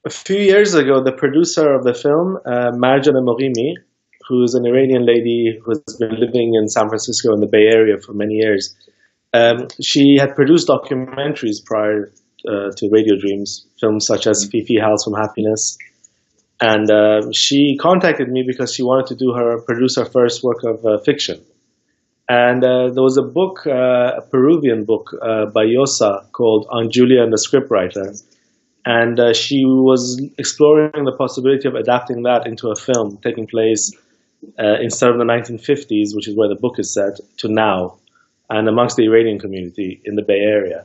A few years ago, the producer of the film, Marjan Moghimi, who's an Iranian lady who has been living in San Francisco in the Bay Area for many years, she had produced documentaries prior to Radio Dreams, films such as Fifi Howls from Happiness. And she contacted me because she wanted to produce her first work of fiction. And there was a book, a Peruvian book by Yosa called On Julia and the Scriptwriter. And she was exploring the possibility of adapting that into a film taking place instead of the 1950s, which is where the book is set, to now, and amongst the Iranian community in the Bay Area.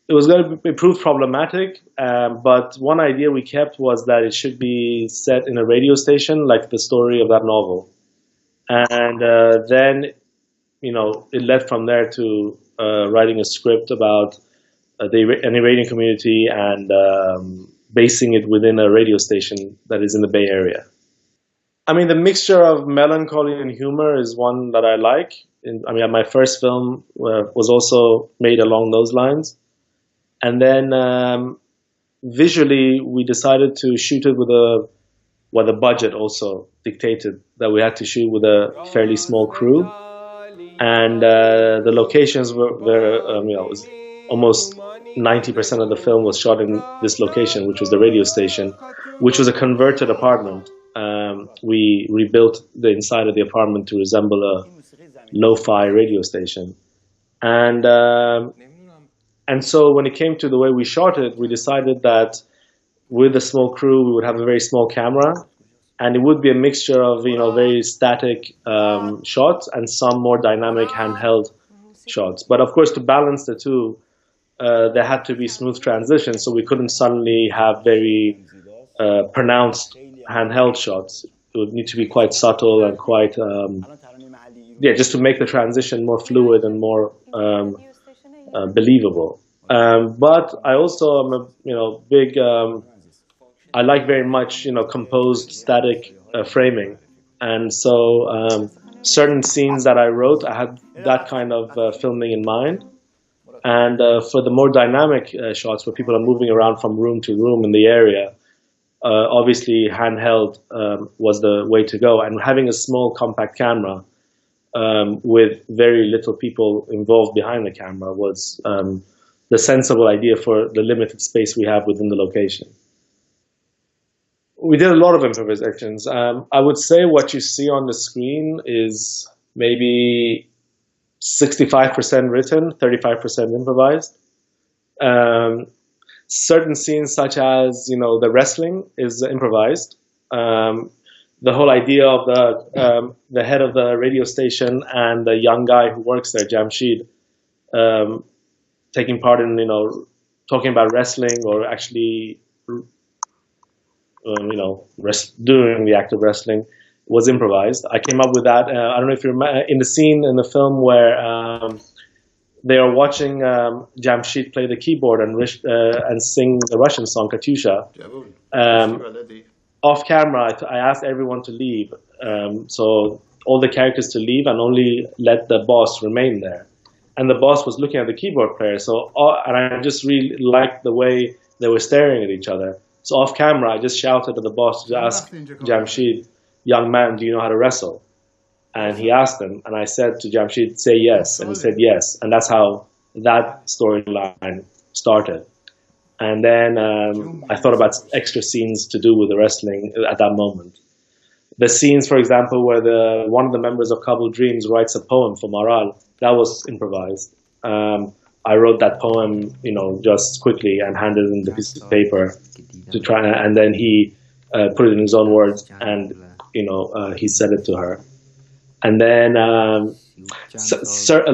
It was going to be proved problematic, but one idea we kept was that it should be set in a radio station, like the story of that novel. And then, it led from there to writing a script about an Iranian community and basing it within a radio station that is in the Bay Area. I mean, the mixture of melancholy and humor is one that I like. My first film was also made along those lines. And then visually, we decided to shoot it with the budget also dictated that we had to shoot with a fairly small crew. And the locations was almost 90% of the film was shot in this location, which was the radio station, which was a converted apartment. We rebuilt the inside of the apartment to resemble a lo-fi radio station. And so when it came to the way we shot it, we decided that with a small crew, we would have a very small camera, and it would be a mixture of very static shots and some more dynamic handheld shots. But of course, to balance the two, there had to be smooth transitions, so we couldn't suddenly have very pronounced handheld shots. It would need to be quite subtle and quite, just to make the transition more fluid and more believable. But I also am a big, I like very much, composed static framing. And so certain scenes that I wrote, I had that kind of filming in mind. And for the more dynamic shots where people are moving around from room to room in the area, obviously handheld was the way to go. And having a small compact camera with very little people involved behind the camera was the sensible idea for the limited space we have within the location. We did a lot of improvisations. I would say what you see on the screen is maybe 65% written, 35% improvised. Certain scenes such as, the wrestling is improvised. The whole idea of the head of the radio station and the young guy who works there, Jamshid, taking part in, talking about wrestling or actually, doing the act of wrestling was improvised. I came up with that. I don't know if you remember in the scene in the film where they are watching Jamshid play the keyboard and sing the Russian song Katyusha. Off camera, I asked everyone to leave, so all the characters to leave and only let the boss remain there. And the boss was looking at the keyboard player, and I just really liked the way they were staring at each other. So off camera, I just shouted at the boss to ask Jamshid, "Young man, do you know how to wrestle?" And he asked him, and I said to Jamshid, "Say yes," and he said yes. And that's how that storyline started. And then I thought about extra scenes to do with the wrestling at that moment. The scenes, for example, where one of the members of Kabul Dreams writes a poem for Maral, that was improvised. I wrote that poem, just quickly and handed him the piece of paper to try, and then he put it in his own words, and he said it to her. And then a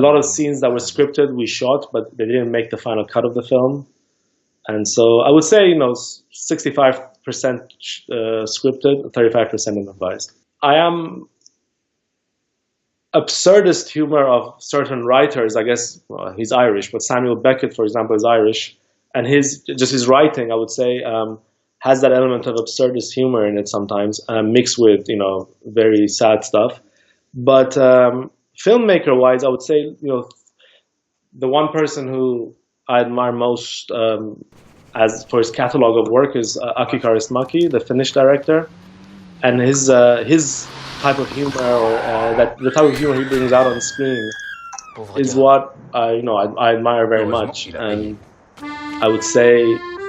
lot of scenes that were scripted we shot, but they didn't make the final cut of the film. And so I would say, 65% scripted, 35% improvised. I am absurdist humor of certain writers. I guess he's Irish, but Samuel Beckett, for example, is Irish, and his writing, I would say, has that element of absurdist humor in it sometimes, mixed with very sad stuff. But filmmaker-wise, I would say the one person who I admire most as for his catalog of work is Aki Kaurismäki, the Finnish director, and his type of humor, or that the type of humor he brings out on screen, is what I admire very much. And I would say,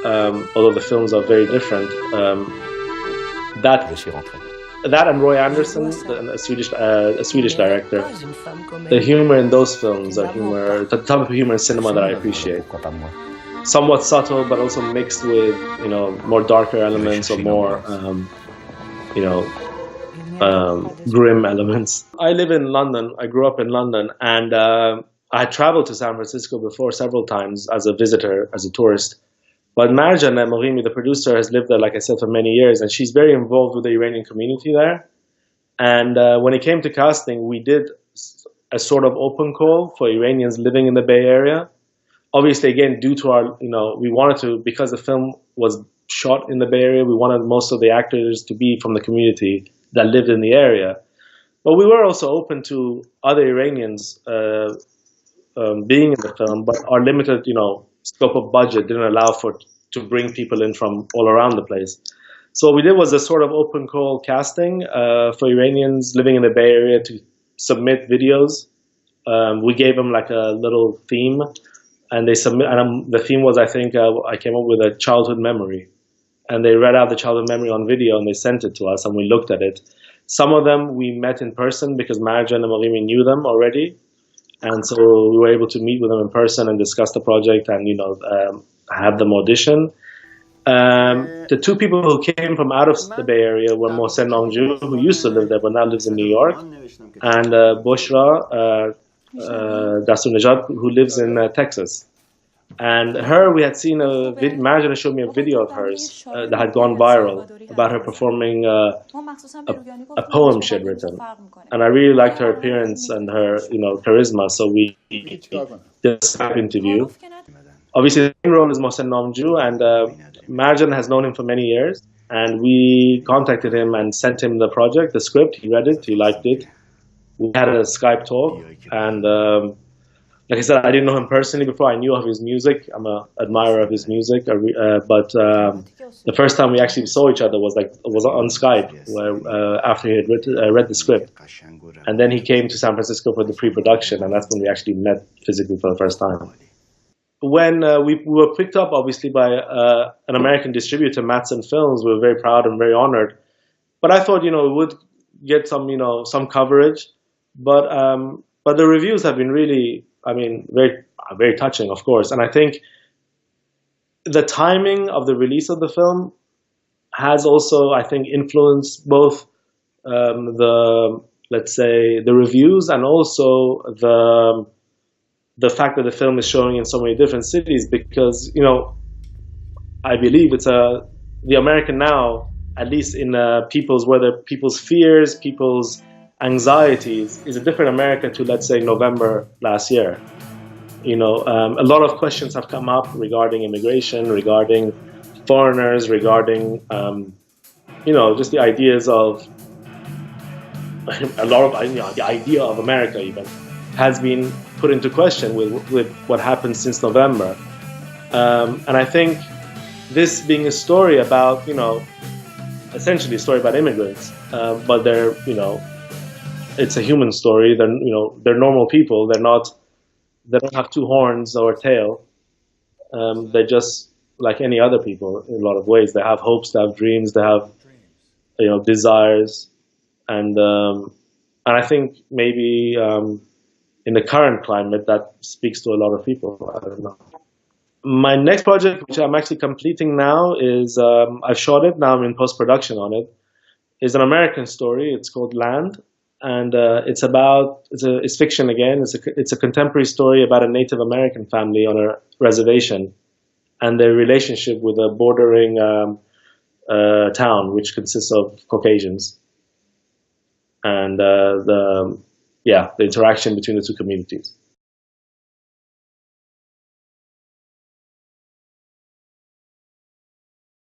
although the films are very different, that and Roy Andersson, a Swedish director, the humor in those films are the type of humor in cinema that I appreciate. Somewhat subtle, but also mixed with more darker elements or more grim elements. I live in London. I grew up in London, and I had traveled to San Francisco before several times as a visitor, as a tourist. But Marjan Morimi, the producer, has lived there, like I said, for many years, and she's very involved with the Iranian community there. And when it came to casting, we did a sort of open call for Iranians living in the Bay Area. Obviously, again, due to our, we wanted to, because the film was shot in the Bay Area, we wanted most of the actors to be from the community that lived in the area. But we were also open to other Iranians being in the film, but our limited, scope of budget didn't allow to bring people in from all around the place. So what we did was a sort of open call casting for Iranians living in the Bay Area to submit videos. We gave them like a little theme, and they submit. And the theme was, I think, I came up with a childhood memory, and they read out the childhood memory on video, and they sent it to us, and we looked at it. Some of them we met in person because Marjan and Morimi knew them already. And so we were able to meet with them in person and discuss the project and, have them audition. The two people who came from out of the Bay Area were Mohsen Namjoo, who used to live there but now lives in New York, and Boshra Dastunejad, who lives in Texas. And her, we had seen Marjan showed me a video of hers that had gone viral about her performing a poem she had written. And I really liked her appearance and her, charisma. So we did a Skype interview. Obviously, the main role is Mohsen Namjoo, and Marjan has known him for many years. And we contacted him and sent him the project, the script. He read it. He liked it. We had a Skype talk, and like I said, I didn't know him personally before. I knew of his music. I'm an admirer of his music. But the first time we actually saw each other was on Skype, where after he had read the script. And then he came to San Francisco for the pre-production, and that's when we actually met physically for the first time. When we were picked up, obviously, by an American distributor, Matson Films, we were very proud and very honored. But I thought, we would get some coverage. But the reviews have been really, very, very touching, of course. And I think the timing of the release of the film has also, I think, influenced both let's say, the reviews and also the fact that the film is showing in so many different cities. Because, I believe it's the American now, at least in people's fears, people's anxieties, is a different America to, let's say, November last year. A lot of questions have come up regarding immigration, regarding foreigners, regarding, just the ideas of the idea of America even has been put into question with what happened since November. And I think this being a story about, essentially a story about immigrants, but they're, it's a human story. They're normal people. They don't have two horns or a tail. They're just like any other people in a lot of ways. They have hopes, they have dreams, they have, desires. And I think maybe in the current climate, that speaks to a lot of people. I don't know. My next project, which I'm actually completing now, is I've shot it. Now I'm in post-production on it. Is an American story. It's called Land. And it's fiction again. It's a contemporary story about a Native American family on a reservation and their relationship with a bordering town, which consists of Caucasians, and the interaction between the two communities.